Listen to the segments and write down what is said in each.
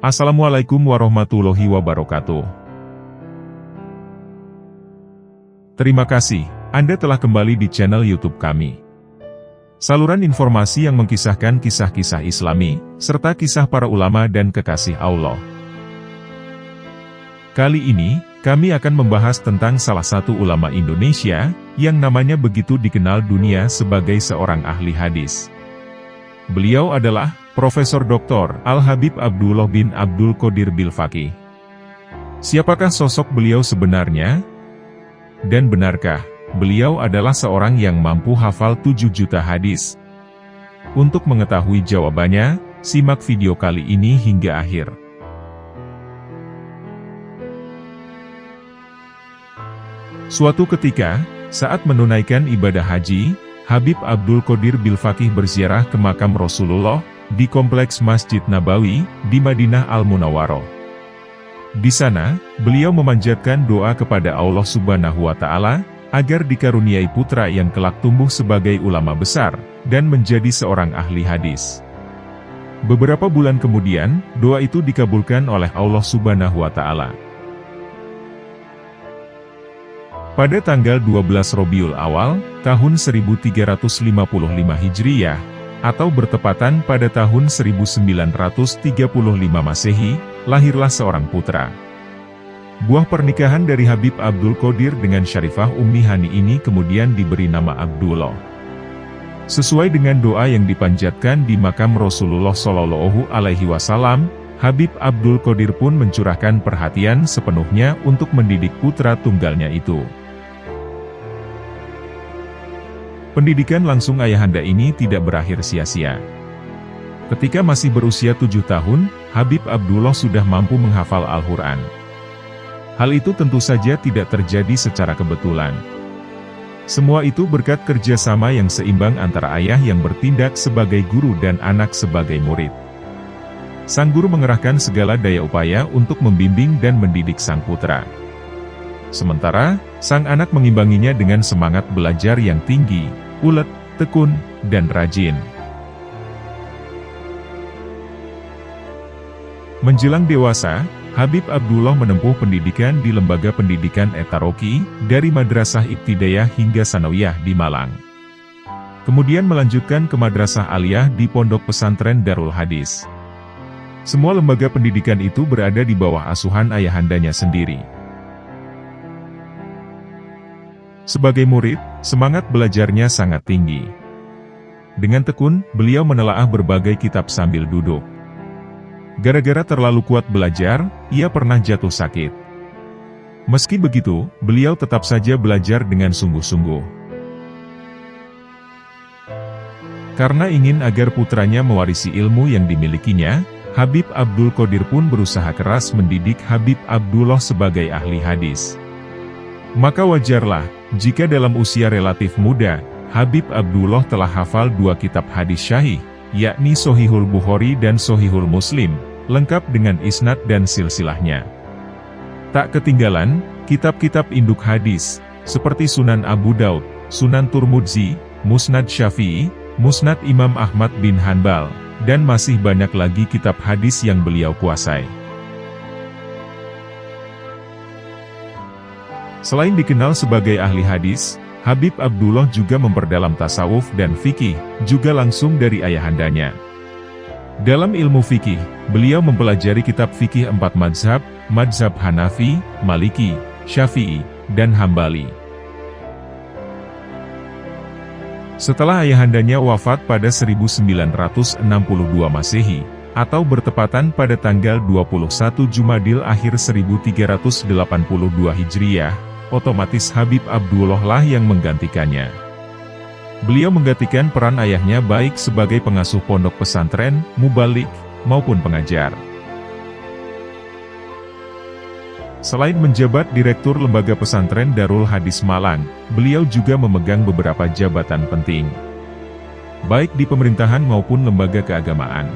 Assalamualaikum warahmatullahi wabarakatuh. Terima kasih, Anda telah kembali di channel YouTube kami. Saluran informasi yang mengkisahkan kisah-kisah Islami, serta kisah para ulama dan kekasih Allah. Kali ini, kami akan membahas tentang salah satu ulama Indonesia, yang namanya begitu dikenal dunia sebagai seorang ahli hadis. Beliau adalah Profesor Dr. Al-Habib Abdullah bin Abdul Qadir Bilfaqih. Siapakah sosok beliau sebenarnya? Dan benarkah beliau adalah seorang yang mampu hafal 7 juta hadis? Untuk mengetahui jawabannya, simak video kali ini hingga akhir. Suatu ketika, saat menunaikan ibadah haji, Habib Abdul Qadir Bilfaqih berziarah ke makam Rasulullah, di kompleks Masjid Nabawi, di Madinah Al-Munawwaroh. Di sana, beliau memanjatkan doa kepada Allah Subhanahu wa Ta'ala, agar dikaruniai putra yang kelak tumbuh sebagai ulama besar, dan menjadi seorang ahli hadis. Beberapa bulan kemudian, doa itu dikabulkan oleh Allah Subhanahu wa Ta'ala. Pada tanggal 12 Rabiul Awal, tahun 1355 Hijriyah, atau bertepatan pada tahun 1935 Masehi, lahirlah seorang putra. Buah pernikahan dari Habib Abdul Qadir dengan Syarifah Ummi Hani ini kemudian diberi nama Abdullah. Sesuai dengan doa yang dipanjatkan di makam Rasulullah Shallallahu Alaihi Wasallam, Habib Abdul Qadir pun mencurahkan perhatian sepenuhnya untuk mendidik putra tunggalnya itu. Pendidikan langsung ayahanda ini tidak berakhir sia-sia. Ketika masih berusia 7 tahun, Habib Abdullah sudah mampu menghafal Al-Quran. Hal itu tentu saja tidak terjadi secara kebetulan. Semua itu berkat kerjasama yang seimbang antara ayah yang bertindak sebagai guru dan anak sebagai murid. Sang guru mengerahkan segala daya upaya untuk membimbing dan mendidik sang putra. Sementara, sang anak mengimbanginya dengan semangat belajar yang tinggi, ulet, tekun, dan rajin. Menjelang dewasa, Habib Abdullah menempuh pendidikan di Lembaga Pendidikan Etaroki, dari Madrasah Ibtidaiyah hingga Sanawiyah di Malang. Kemudian melanjutkan ke Madrasah Aliyah di Pondok Pesantren Darul Hadis. Semua lembaga pendidikan itu berada di bawah asuhan ayahandanya sendiri. Sebagai murid, semangat belajarnya sangat tinggi. Dengan tekun, beliau menelaah berbagai kitab sambil duduk. Gara-gara terlalu kuat belajar, ia pernah jatuh sakit. Meski begitu, beliau tetap saja belajar dengan sungguh-sungguh. Karena ingin agar putranya mewarisi ilmu yang dimilikinya, Habib Abdul Qadir pun berusaha keras mendidik Habib Abdullah sebagai ahli hadis. Maka wajarlah, jika dalam usia relatif muda, Habib Abdullah telah hafal 2 kitab hadis syahih, yakni Shahihul Bukhari dan Shahihul Muslim, lengkap dengan isnad dan silsilahnya. Tak ketinggalan, kitab-kitab induk hadis, seperti Sunan Abu Daud, Sunan Turmudzi, Musnad Syafi'i, Musnad Imam Ahmad bin Hanbal, dan masih banyak lagi kitab hadis yang beliau kuasai. Selain dikenal sebagai ahli hadis, Habib Abdullah juga memperdalam tasawuf dan fikih, juga langsung dari ayahandanya. Dalam ilmu fikih, beliau mempelajari kitab fikih 4 mazhab, mazhab Hanafi, Maliki, Syafi'i, dan Hambali. Setelah ayahandanya wafat pada 1962 Masehi, atau bertepatan pada tanggal 21 Jumadil akhir 1382 Hijriyah, otomatis Habib Abdullah lah yang menggantikannya. Beliau menggantikan peran ayahnya baik sebagai pengasuh pondok pesantren, mubalik, maupun pengajar. Selain menjabat Direktur Lembaga Pesantren Darul Hadis Malang, beliau juga memegang beberapa jabatan penting, baik di pemerintahan maupun lembaga keagamaan.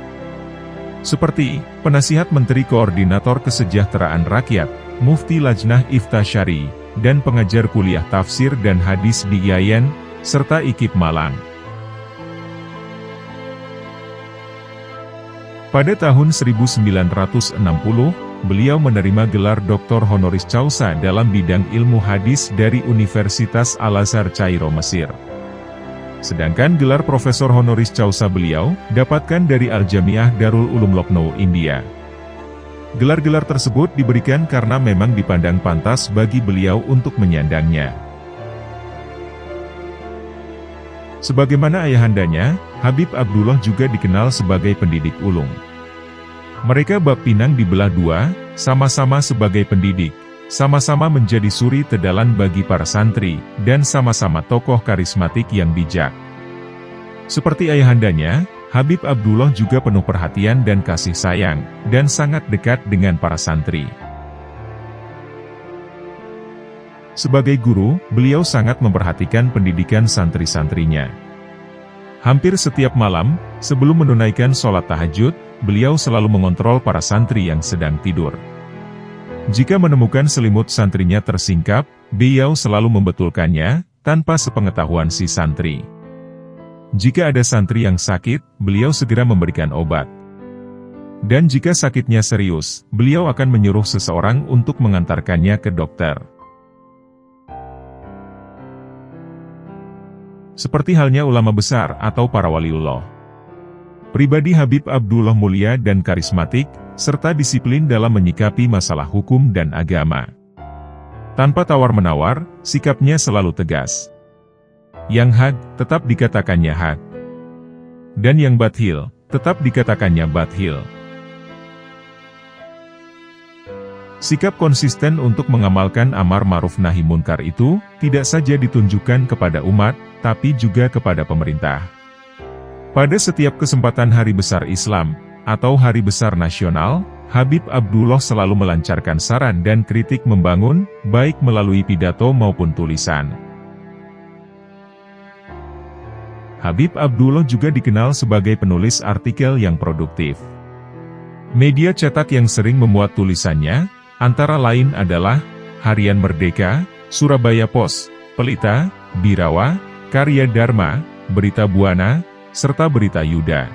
Seperti, Penasihat Menteri Koordinator Kesejahteraan Rakyat, Mufti Lajnah Ifta Syari, dan pengajar kuliah tafsir dan hadis di IAIN, serta IKIP Malang. Pada tahun 1960, beliau menerima gelar Doktor Honoris Causa dalam bidang ilmu hadis dari Universitas Al-Azhar Kairo, Mesir. Sedangkan gelar Profesor Honoris Causa beliau dapatkan dari Al-Jami'ah Darul Ulum Lucknow, India. Gelar-gelar tersebut diberikan karena memang dipandang pantas bagi beliau untuk menyandangnya. Sebagaimana ayahandanya, Habib Abdullah juga dikenal sebagai pendidik ulung. Mereka bab pinang dibelah dua, sama-sama sebagai pendidik, sama-sama menjadi suri tedalan bagi para santri, dan sama-sama tokoh karismatik yang bijak. Seperti ayahandanya, Habib Abdullah juga penuh perhatian dan kasih sayang, dan sangat dekat dengan para santri. Sebagai guru, beliau sangat memperhatikan pendidikan santri-santrinya. Hampir setiap malam, sebelum menunaikan sholat tahajud, beliau selalu mengontrol para santri yang sedang tidur. Jika menemukan selimut santrinya tersingkap, beliau selalu membetulkannya, tanpa sepengetahuan si santri. Jika ada santri yang sakit, beliau segera memberikan obat. Dan jika sakitnya serius, beliau akan menyuruh seseorang untuk mengantarkannya ke dokter. Seperti halnya ulama besar atau para waliullah. Pribadi Habib Abdullah mulia dan karismatik, serta disiplin dalam menyikapi masalah hukum dan agama. Tanpa tawar-menawar, sikapnya selalu tegas. Yang hak, tetap dikatakannya hak. Dan yang bathil, tetap dikatakannya bathil. Sikap konsisten untuk mengamalkan amar ma'ruf nahi munkar itu, tidak saja ditunjukkan kepada umat, tapi juga kepada pemerintah. Pada setiap kesempatan hari besar Islam, atau hari besar nasional, Habib Abdullah selalu melancarkan saran dan kritik membangun, baik melalui pidato maupun tulisan. Habib Abdullah juga dikenal sebagai penulis artikel yang produktif. Media cetak yang sering memuat tulisannya, antara lain adalah Harian Merdeka, Surabaya Pos, Pelita, Birawa, Karya Dharma, Berita Buana, serta Berita Yuda.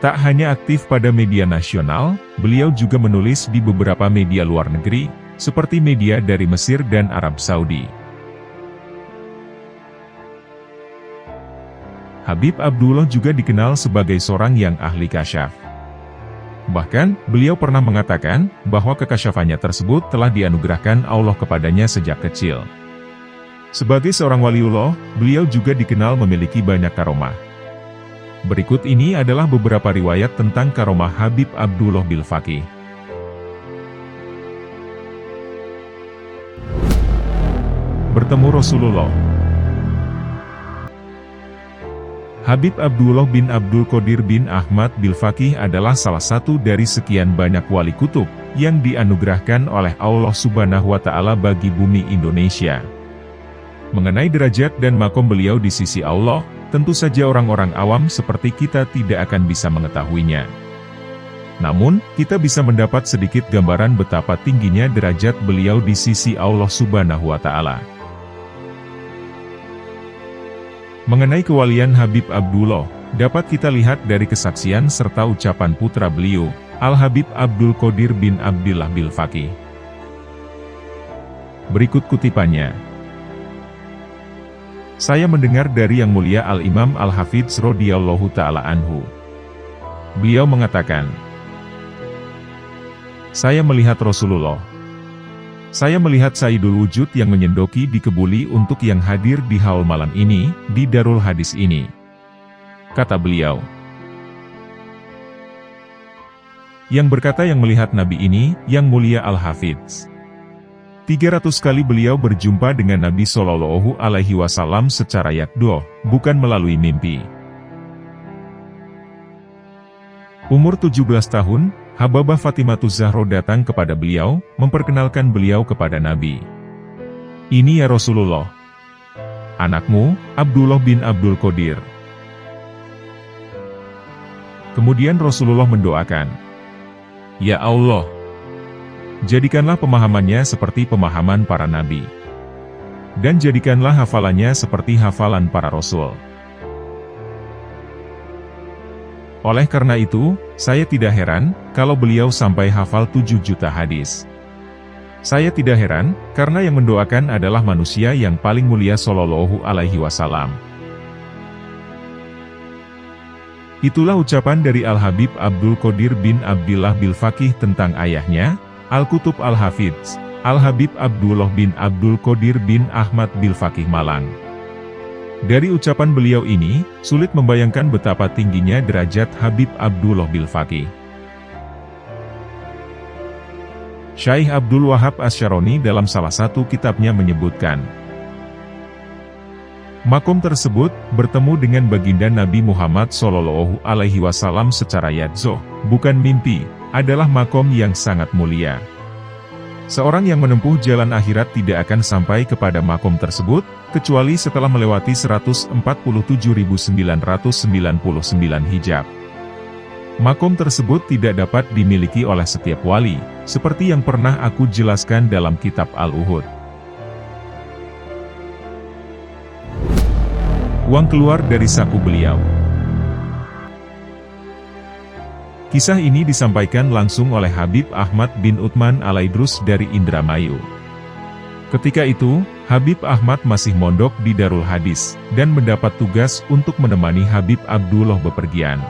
Tak hanya aktif pada media nasional, beliau juga menulis di beberapa media luar negeri, seperti media dari Mesir dan Arab Saudi. Habib Abdullah juga dikenal sebagai seorang yang ahli kasyaf. Bahkan, beliau pernah mengatakan bahwa kekasyafannya tersebut telah dianugerahkan Allah kepadanya sejak kecil. Sebagai seorang waliullah, beliau juga dikenal memiliki banyak karomah. Berikut ini adalah beberapa riwayat tentang karomah Habib Abdullah Bilfaqih. Bertemu Rasulullah. Habib Abdullah bin Abdul Qadir bin Ahmad Bilfaqih adalah salah satu dari sekian banyak wali kutub yang dianugerahkan oleh Allah Subhanahu wa Ta'ala bagi bumi Indonesia. Mengenai derajat dan makom beliau di sisi Allah, tentu saja orang-orang awam seperti kita tidak akan bisa mengetahuinya. Namun, kita bisa mendapat sedikit gambaran betapa tingginya derajat beliau di sisi Allah Subhanahu wa Ta'ala. Mengenai kewalian Habib Abdullah, dapat kita lihat dari kesaksian serta ucapan putra beliau, Al-Habib Abdul Qadir bin Abdillah Bilfaqih. Berikut kutipannya. Saya mendengar dari Yang Mulia Al-Imam Al-Hafidz radhiyallahu ta'ala anhu. Beliau mengatakan, saya melihat Rasulullah. Saya melihat Sayyidul Wujud yang menyendoki di kebuli untuk yang hadir di haul malam ini, di Darul Hadis ini. Kata beliau. Yang berkata yang melihat Nabi ini, Yang Mulia Al-Hafidz. 300 kali beliau berjumpa dengan Nabi Shallallahu Alaihi Wasallam secara yakdoh, bukan melalui mimpi. Umur 17 tahun, Hababah Fatimahuz Zahra datang kepada beliau, memperkenalkan beliau kepada Nabi. Ini ya Rasulullah. Anakmu, Abdullah bin Abdul Qadir. Kemudian Rasulullah mendoakan, ya Allah, jadikanlah pemahamannya seperti pemahaman para nabi. Dan jadikanlah hafalannya seperti hafalan para rasul. Oleh karena itu, saya tidak heran kalau beliau sampai hafal 7 juta hadis. Saya tidak heran, karena yang mendoakan adalah manusia yang paling mulia Shallallahu Alaihi Wasallam. Itulah ucapan dari Al-Habib Abdul Qodir bin Abdillah Bilfaqih tentang ayahnya, Al-Qutub Al-Hafidz, Al-Habib Abdullah bin Abdul Qodir bin Ahmad Bilfaqih Malang. Dari ucapan beliau ini, sulit membayangkan betapa tingginya derajat Habib Abdullah Bilfaqih. Syekh Abdul Wahab Asy-Syaroni dalam salah satu kitabnya menyebutkan, makom tersebut bertemu dengan baginda Nabi Muhammad Shallallahu Alaihi Wasallam secara yaqzoh, bukan mimpi, adalah makom yang sangat mulia. Seorang yang menempuh jalan akhirat tidak akan sampai kepada makom tersebut, kecuali setelah melewati 147.999 hijab. Makom tersebut tidak dapat dimiliki oleh setiap wali, seperti yang pernah aku jelaskan dalam kitab Al-Uhud. Uang keluar dari saku beliau. Kisah ini disampaikan langsung oleh Habib Ahmad bin Utsman Al-Aidrus dari Indramayu. Ketika itu, Habib Ahmad masih mondok di Darul Hadis, dan mendapat tugas untuk menemani Habib Abdullah bepergian.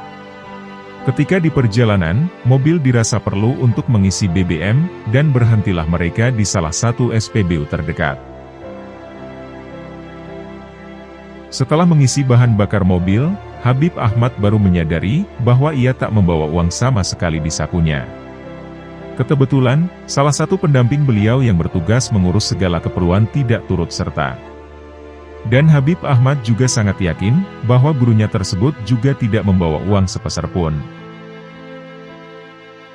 Ketika di perjalanan, mobil dirasa perlu untuk mengisi BBM, dan berhentilah mereka di salah satu SPBU terdekat. Setelah mengisi bahan bakar mobil, Habib Ahmad baru menyadari bahwa ia tak membawa uang sama sekali di sakunya. Kebetulan, salah satu pendamping beliau yang bertugas mengurus segala keperluan tidak turut serta. Dan Habib Ahmad juga sangat yakin bahwa gurunya tersebut juga tidak membawa uang sepeser pun.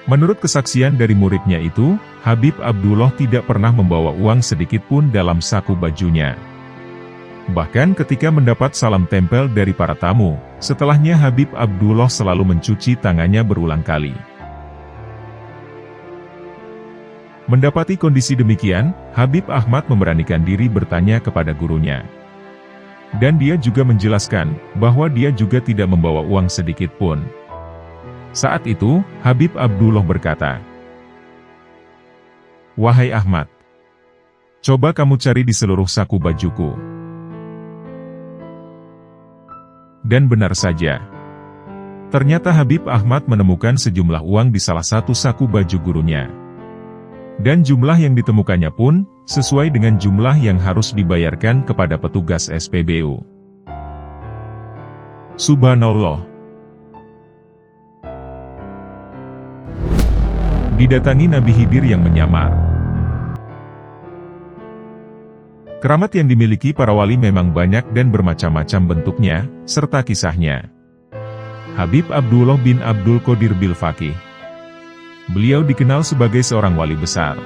Menurut kesaksian dari muridnya itu, Habib Abdullah tidak pernah membawa uang sedikit pun dalam saku bajunya. Bahkan ketika mendapat salam tempel dari para tamu, setelahnya Habib Abdullah selalu mencuci tangannya berulang kali. Mendapati kondisi demikian, Habib Ahmad memberanikan diri bertanya kepada gurunya. Dan dia juga menjelaskan bahwa dia juga tidak membawa uang sedikit pun. Saat itu, Habib Abdullah berkata, "Wahai Ahmad, coba kamu cari di seluruh saku bajuku." Dan benar saja. Ternyata Habib Ahmad menemukan sejumlah uang di salah satu saku baju gurunya. Dan jumlah yang ditemukannya pun, sesuai dengan jumlah yang harus dibayarkan kepada petugas SPBU. Subhanallah. Didatangi Nabi Khidir yang menyamar. Keramat yang dimiliki para wali memang banyak dan bermacam-macam bentuknya, serta kisahnya. Habib Abdullah bin Abdul Qodir Bilfaqih. Beliau dikenal sebagai seorang wali besar.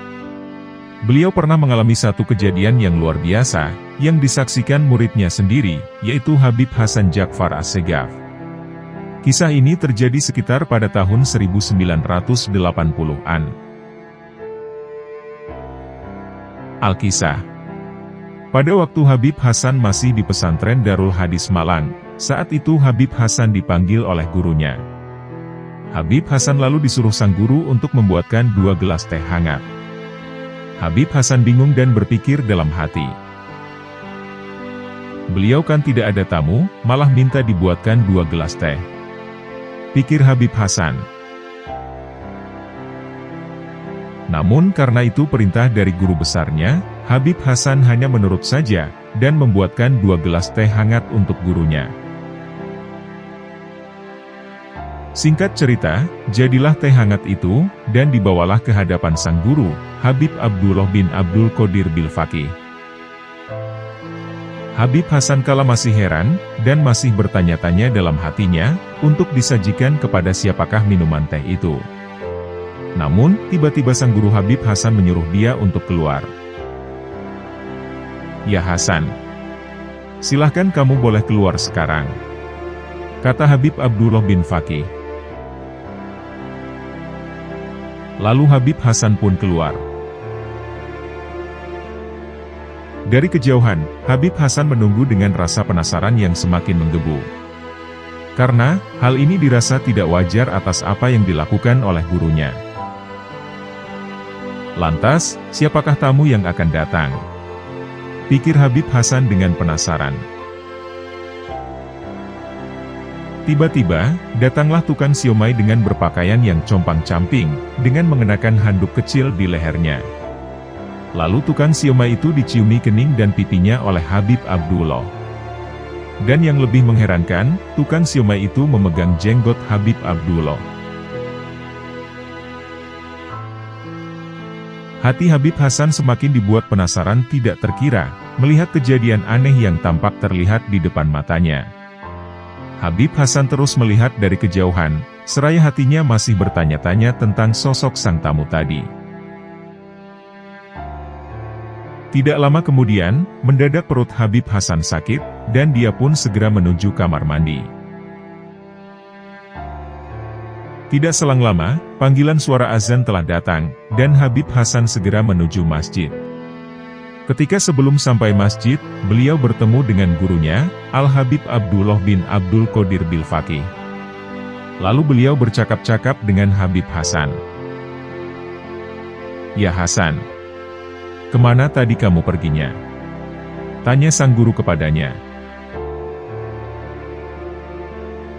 Beliau pernah mengalami satu kejadian yang luar biasa, yang disaksikan muridnya sendiri, yaitu Habib Hasan Jakfar As-Segaf. Kisah ini terjadi sekitar pada tahun 1980-an. Al-Kisah. Pada waktu Habib Hasan masih di pesantren Darul Hadis Malang, saat itu Habib Hasan dipanggil oleh gurunya. Habib Hasan lalu disuruh sang guru untuk membuatkan 2 gelas teh hangat. Habib Hasan bingung dan berpikir dalam hati. Beliau kan tidak ada tamu, malah minta dibuatkan 2 gelas teh. Pikir Habib Hasan. Namun karena itu perintah dari guru besarnya, Habib Hasan hanya menurut saja, dan membuatkan 2 gelas teh hangat untuk gurunya. Singkat cerita, jadilah teh hangat itu, dan dibawalah ke hadapan sang guru, Habib Abdullah bin Abdul Qodir Bilfaqih. Habib Hasan kala masih heran, dan masih bertanya-tanya dalam hatinya, untuk disajikan kepada siapakah minuman teh itu. Namun, tiba-tiba sang guru Habib Hasan menyuruh dia untuk keluar. "Ya Hasan, silahkan kamu boleh keluar sekarang," kata Habib Abdullah bin Faqih. Lalu Habib Hasan pun keluar. Dari kejauhan, Habib Hasan menunggu dengan rasa penasaran yang semakin menggebu. Karena, hal ini dirasa tidak wajar atas apa yang dilakukan oleh gurunya. Lantas, siapakah tamu yang akan datang? Pikir Habib Hasan dengan penasaran. Tiba-tiba, datanglah tukang siomay dengan berpakaian yang compang-camping, dengan mengenakan handuk kecil di lehernya. Lalu tukang siomay itu diciumi kening dan pipinya oleh Habib Abdullah. Dan yang lebih mengherankan, tukang siomay itu memegang jenggot Habib Abdullah. Hati Habib Hasan semakin dibuat penasaran tidak terkira, melihat kejadian aneh yang tampak terlihat di depan matanya. Habib Hasan terus melihat dari kejauhan, seraya hatinya masih bertanya-tanya tentang sosok sang tamu tadi. Tidak lama kemudian, mendadak perut Habib Hasan sakit, dan dia pun segera menuju kamar mandi. Tidak selang lama, panggilan suara azan telah datang, dan Habib Hasan segera menuju masjid. Ketika sebelum sampai masjid, beliau bertemu dengan gurunya, Al-Habib Abdullah bin Abdul Qadir Bil-Faqih. Lalu beliau bercakap-cakap dengan Habib Hasan. "Ya Hasan, kemana tadi kamu perginya?" tanya sang guru kepadanya.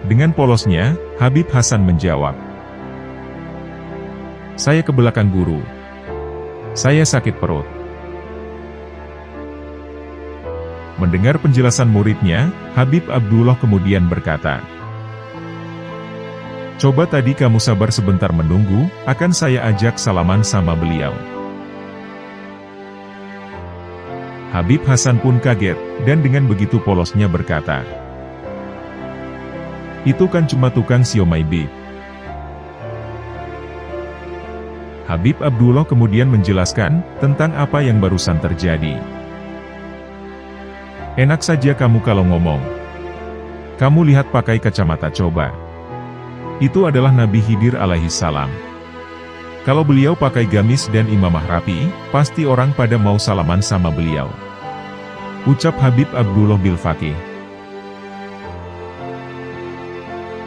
Dengan polosnya, Habib Hasan menjawab, "Saya ke belakang guru. Saya sakit perut." Mendengar penjelasan muridnya, Habib Abdullah kemudian berkata, "Coba tadi kamu sabar sebentar menunggu, akan saya ajak salaman sama beliau." Habib Hasan pun kaget, dan dengan begitu polosnya berkata, "Itu kan cuma tukang siomay Bib." Habib Abdullah kemudian menjelaskan tentang apa yang barusan terjadi. "Enak saja kamu kalau ngomong. Kamu lihat pakai kacamata coba. Itu adalah Nabi Khidir alaihi salam. Kalau beliau pakai gamis dan imamah rapi, pasti orang pada mau salaman sama beliau," ucap Habib Abdullah Bil-Faqih.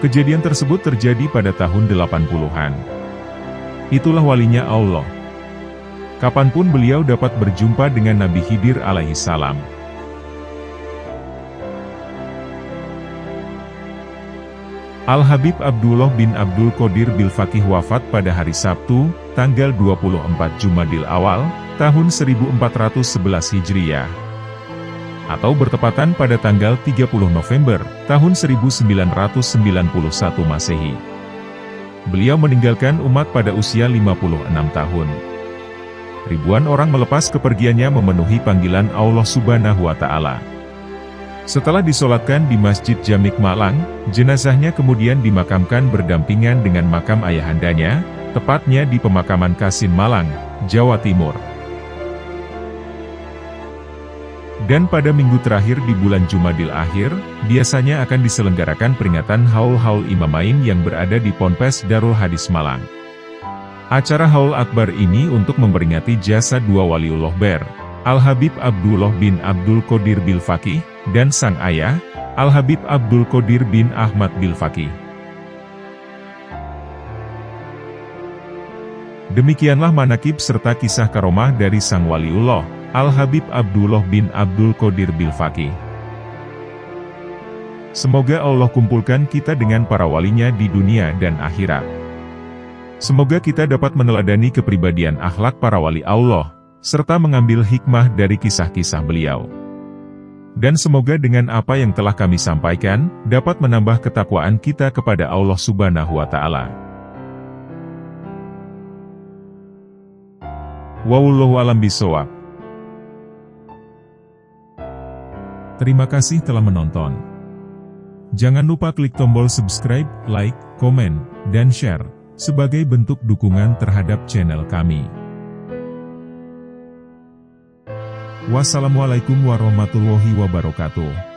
Kejadian tersebut terjadi pada tahun 80-an. Itulah walinya Allah. Kapanpun beliau dapat berjumpa dengan Nabi Khidir alaihi salam. Al-Habib Abdullah bin Abdul Qadir Bil-Faqih wafat pada hari Sabtu, tanggal 24 Jumadil Awal, tahun 1411 Hijriyah. Atau bertepatan pada tanggal 30 November, tahun 1991 Masehi. Beliau meninggalkan umat pada usia 56 tahun. Ribuan orang melepas kepergiannya memenuhi panggilan Allah Subhanahu wa Ta'ala. Setelah disolatkan di Masjid Jamik Malang, jenazahnya kemudian dimakamkan berdampingan dengan makam ayahandanya, tepatnya di pemakaman Kasin Malang, Jawa Timur. Dan pada minggu terakhir di bulan Jumadil Akhir, biasanya akan diselenggarakan peringatan Haul-Haul Imamain yang berada di Ponpes Darul Hadis Malang. Acara Haul Akbar ini untuk memperingati jasa dua waliullah ber, Al-Habib Abdullah bin Abdul Qadir Bil-Faqih, dan sang ayah, Al-Habib Abdul Qadir bin Ahmad Bil-Faqih. Demikianlah manakib serta kisah karomah dari sang waliullah, Al-Habib Abdullah bin Abdul Qadir Bil-Faqih. Semoga Allah kumpulkan kita dengan para walinya di dunia dan akhirat. Semoga kita dapat meneladani kepribadian akhlak para wali Allah, serta mengambil hikmah dari kisah-kisah beliau. Dan semoga dengan apa yang telah kami sampaikan, dapat menambah ketakwaan kita kepada Allah Subhanahu wa Ta'ala. Wallahu a'lam bishawab. Terima kasih telah menonton. Jangan lupa klik tombol subscribe, like, komen, dan share, sebagai bentuk dukungan terhadap channel kami. Wassalamualaikum warahmatullahi wabarakatuh.